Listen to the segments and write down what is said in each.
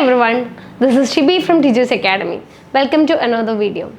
everyone, this is Shibi from Tiju's Academy. Welcome to another video.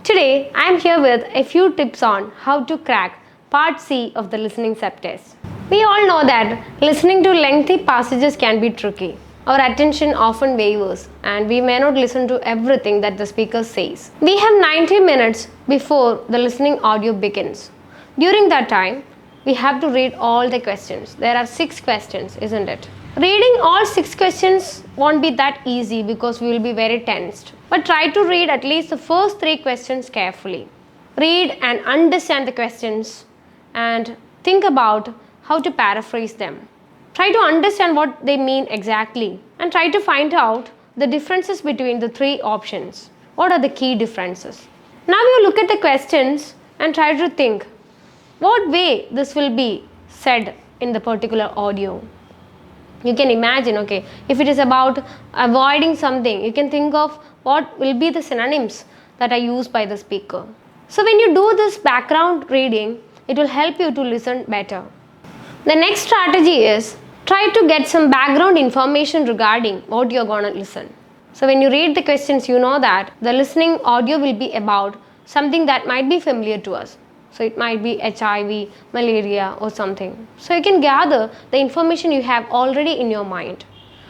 Today I am here with a few tips on how to crack Part C of the listening sub-test. We all know that listening to lengthy passages can be tricky. Our attention often wavers and we may not listen to everything that the speaker says. We have 90 minutes before the listening audio begins. During that time, we have to read all the questions. There are 6 questions, isn't it? Reading all 6 questions won't be that easy because we will be very tensed. But try to read at least the first 3 questions carefully. Read and understand the questions and think about how to paraphrase them. Try to understand what they mean exactly and try to find out the differences between the 3 options. What are the key differences? Now you look at the questions and try to think what way this will be said in the particular audio. You can imagine, if it is about avoiding something, you can think of what will be the synonyms that are used by the speaker. So when you do this background reading, it will help you to listen better. The next strategy is try to get some background information regarding what you're going to listen. So when you read the questions, you know that the listening audio will be about something that might be familiar to us. So it might be HIV, malaria or something. So you can gather the information you have already in your mind.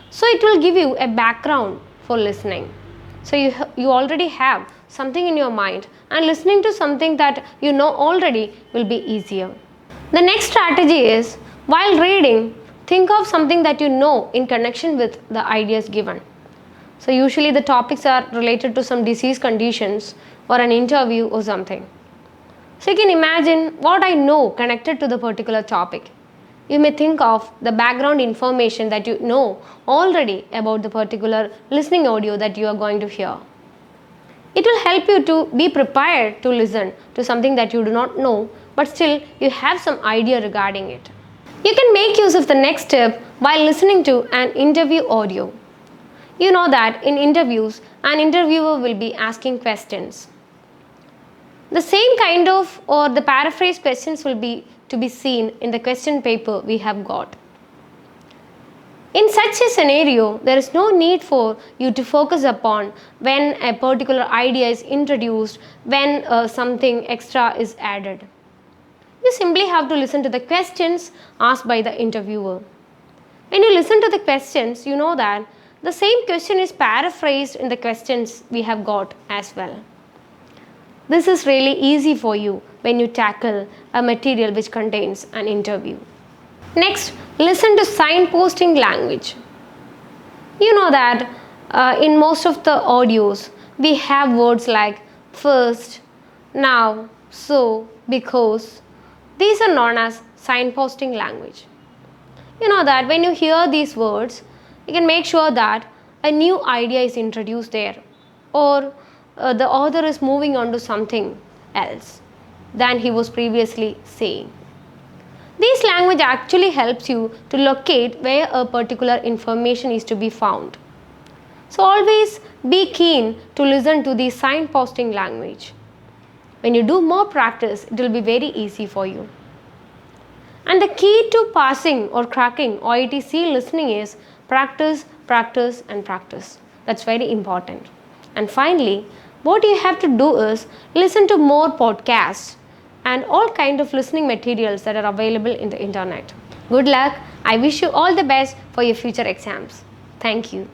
So it will give you a background for listening. So you already have something in your mind and listening to something that you know already will be easier. The next strategy is while reading, think of something that you know in connection with the ideas given. So usually the topics are related to some disease conditions or an interview or something. So you can imagine what I know connected to the particular topic. You may think of the background information that you know already about the particular listening audio that you are going to hear. It will help you to be prepared to listen to something that you do not know, but still you have some idea regarding it. You can make use of the next step while listening to an interview audio. You know that in interviews, an interviewer will be asking questions. The same kind of or the paraphrased questions will be to be seen in the question paper we have got. In such a scenario, there is no need for you to focus upon when a particular idea is introduced, when something extra is added. You simply have to listen to the questions asked by the interviewer. When you listen to the questions, you know that the same question is paraphrased in the questions we have got as well. This is really easy for you when you tackle a material which contains an interview. Next, listen to signposting language. You know that in most of the audios, we have words like first, now, so, because. These are known as signposting language. You know that when you hear these words, you can make sure that a new idea is introduced there or the author is moving on to something else than he was previously saying. This language actually helps you to locate where a particular information is to be found. So always be keen to listen to the signposting language. When you do more practice, it will be very easy for you. And the key to passing or cracking OET C listening is practice, practice and practice. That's very important. And finally, what you have to do is listen to more podcasts and all kind of listening materials that are available in the internet. Good luck. I wish you all the best for your future exams. Thank you.